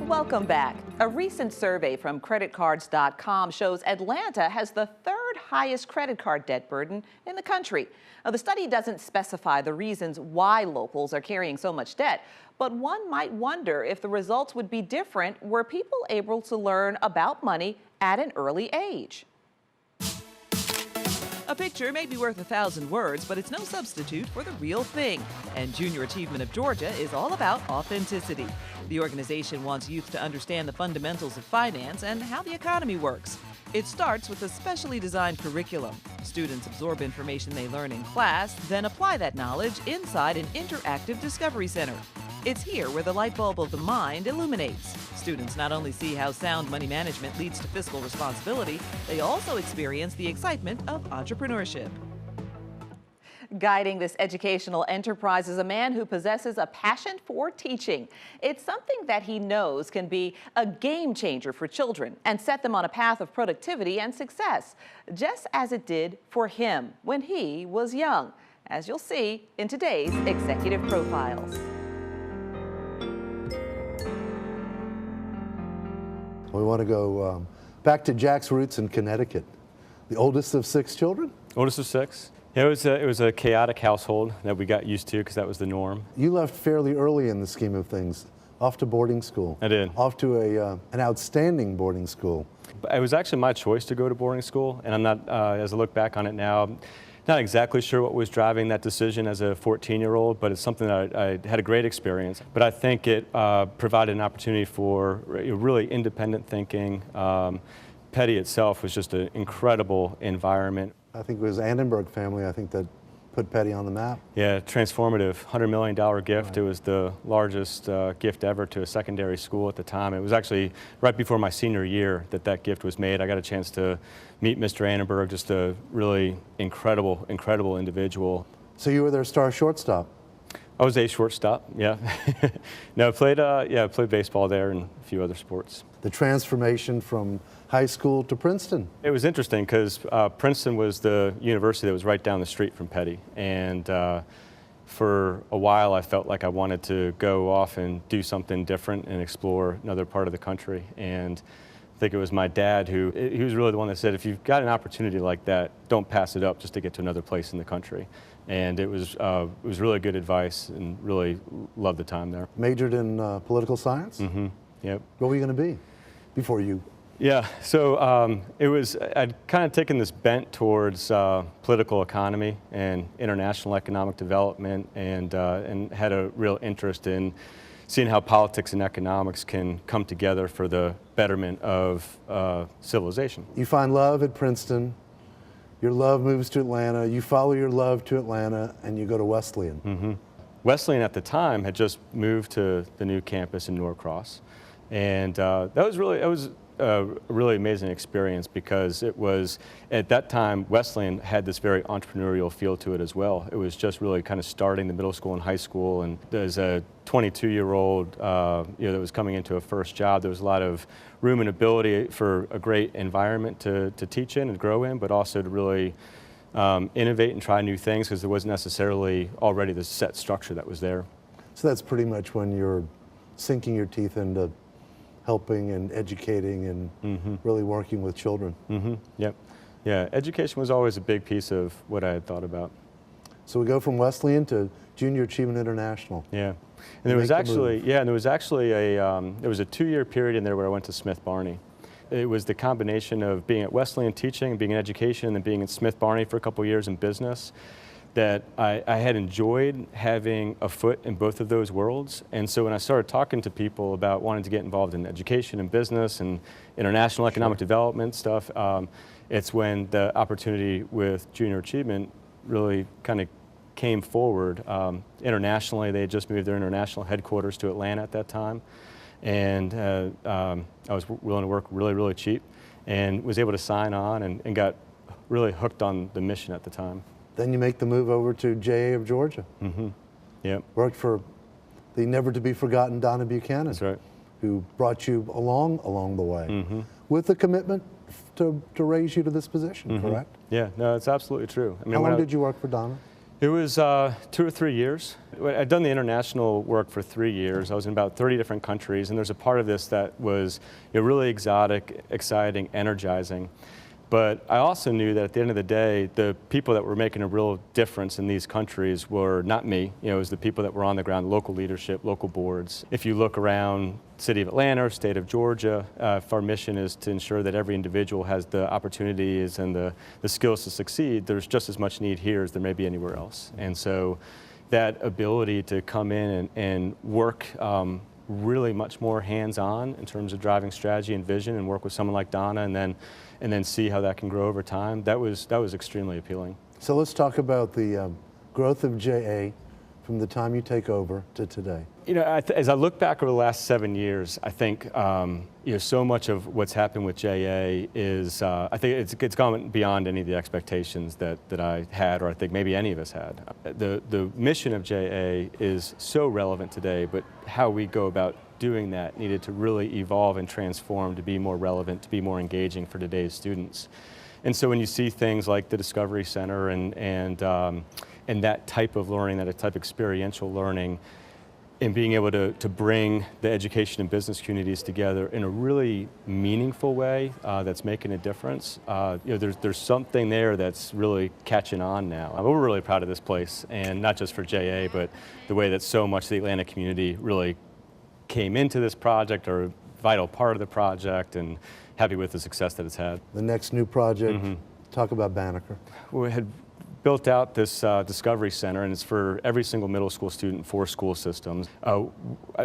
Welcome back. A recent survey from creditcards.com shows Atlanta has the third highest credit card debt burden in the country. Now, the study doesn't specify the reasons why locals are carrying so much debt, but one might wonder if the results would be different were people able to learn about money at an early age. A picture may be worth 1,000 words, but it's no substitute for the real thing. And Junior Achievement of Georgia is all about authenticity. The organization wants youth to understand the fundamentals of finance and how the economy works. It starts with a specially designed curriculum. Students absorb information they learn in class, then apply that knowledge inside an interactive discovery center. It's here where the light bulb of the mind illuminates. Students not only see how sound money management leads to fiscal responsibility, they also experience the excitement of entrepreneurship. Guiding this educational enterprise is a man who possesses a passion for teaching. It's something that he knows can be a game changer for children and set them on a path of productivity and success, just as it did for him when he was young, as you'll see in today's Executive Profiles. We want to go back to Jack's roots in Connecticut. The oldest of 6 children? Oldest of 6. Yeah, it was a chaotic household that we got used to because that was the norm. You left fairly early in the scheme of things, off to boarding school. I did. Off to an outstanding boarding school. It was actually my choice to go to boarding school, and I'm not, as I look back on it now, not exactly sure what was driving that decision as a 14-year-old, but it's something that I had a great experience. But I think it provided an opportunity for really independent thinking. Petty itself was just an incredible environment. I think it was Annenberg family, I think, that put Petty on the map. Yeah, transformative, $100 million gift. Right. It was the largest gift ever to a secondary school at the time. It was actually right before my senior year that gift was made. I got a chance to meet Mr. Annenberg, just a really incredible individual. So you were their star shortstop? I was a shortstop, yeah. No, I played baseball there and a few other sports. The transformation from high school to Princeton. It was interesting because Princeton was the university that was right down the street from Petty. And for a while I felt like I wanted to go off and do something different and explore another part of the country. And I think it was my dad he was really the one that said, if you've got an opportunity like that, don't pass it up just to get to another place in the country. And it was really good advice, and really loved the time there. Majored in political science? Mm-hmm, yep. What were you going to be before you? Yeah, so I'd kind of taken this bent towards political economy and international economic development, and had a real interest in seeing how politics and economics can come together for the betterment of civilization. You find love at Princeton, your love moves to Atlanta, you follow your love to Atlanta, and you go to Wesleyan. Mm-hmm. Wesleyan at the time had just moved to the new campus in Norcross, and that was a really amazing experience, because it was, at that time, Wesleyan had this very entrepreneurial feel to it as well. It was just really kind of starting the middle school and high school, and as a 22-year-old that was coming into a first job, there was a lot of room and ability for a great environment to teach in and grow in, but also to really innovate and try new things, because there wasn't necessarily already the set structure that was there. So that's pretty much when you're sinking your teeth into helping and educating and mm-hmm. really working with children. Mm-hmm. Yep. Yeah, education was always a big piece of what I had thought about. So we go from Wesleyan to Junior Achievement International. Yeah, and there was actually a there was a 2-year period in there where I went to Smith Barney. It was the combination of being at Wesleyan teaching, being in education, and then being at Smith Barney for a couple of years in business, that I had enjoyed having a foot in both of those worlds. And so when I started talking to people about wanting to get involved in education and business and international economic development stuff, it's when the opportunity with Junior Achievement really kind of came forward. Internationally, they had just moved their international headquarters to Atlanta at that time. And I was willing to work really, really cheap, and was able to sign on and got really hooked on the mission at the time. Then you make the move over to JA of Georgia. Mm-hmm. Yep. Worked for the never-to-be-forgotten Donna Buchanan. That's right. Who brought you along the way, mm-hmm. with the commitment to raise you to this position, mm-hmm. correct? Yeah, no, it's absolutely true. I mean, how long did you work for Donna? It was 2 or 3 years. I'd done the international work for 3 years. I was in about 30 different countries, and there's a part of this that was really exotic, exciting, energizing. But I also knew that at the end of the day, the people that were making a real difference in these countries were not me. It was the people that were on the ground, local leadership, local boards. If you look around city of Atlanta, state of Georgia, if our mission is to ensure that every individual has the opportunities and the skills to succeed, there's just as much need here as there may be anywhere else. And so that ability to come in and work really much more hands-on in terms of driving strategy and vision, and work with someone like Donna, and then see how that can grow over time. That was extremely appealing. So let's talk about the growth of JA from the time you take over to today. As I look back over the last 7 years, I think so much of what's happened with JA is I think it's gone beyond any of the expectations that I had, or I think maybe any of us had. The mission of JA is so relevant today, but how we go about doing that needed to really evolve and transform to be more relevant, to be more engaging for today's students. And so when you see things like the Discovery Center and that type of learning, that type of experiential learning, and being able to bring the education and business communities together in a really meaningful way that's making a difference, there's something there that's really catching on now. We're really proud of this place, and not just for JA, but the way that so much of the Atlanta community really came into this project, or a vital part of the project, and happy with the success that it's had. The next new project, talk about Banneker. We had built out this Discovery Center, and it's for every single middle school student, 4 school systems.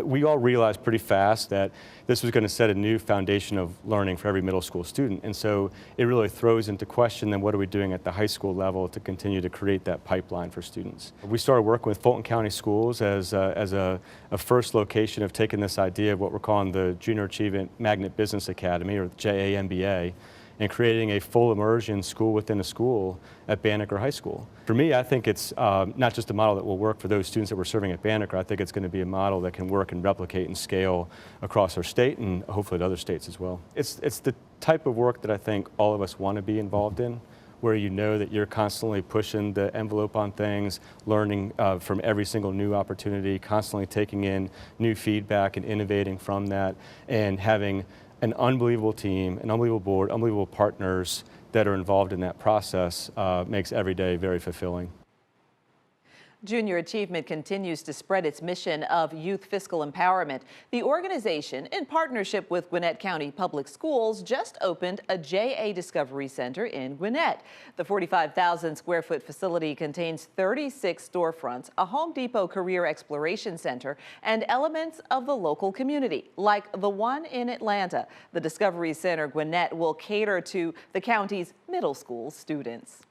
We all realized pretty fast that this was going to set a new foundation of learning for every middle school student, and so it really throws into question then what are we doing at the high school level to continue to create that pipeline for students. We started working with Fulton County Schools as a first location of taking this idea of what we're calling the Junior Achievement Magnet Business Academy, or the JAMBA, and creating a full immersion school within a school at Banneker High School. For me, I think it's not just a model that will work for those students that we're serving at Banneker. I think it's going to be a model that can work and replicate and scale across our state, and hopefully to other states as well. It's the type of work that I think all of us want to be involved in, where you know that you're constantly pushing the envelope on things, learning from every single new opportunity, constantly taking in new feedback and innovating from that, and having an unbelievable team, an unbelievable board, unbelievable partners that are involved in that process makes every day very fulfilling. Junior Achievement continues to spread its mission of youth fiscal empowerment. The organization, in partnership with Gwinnett County Public Schools, just opened a JA Discovery Center in Gwinnett. The 45,000 square foot facility contains 36 storefronts, a Home Depot Career Exploration Center, and elements of the local community, like the one in Atlanta. The Discovery Center Gwinnett will cater to the county's middle school students.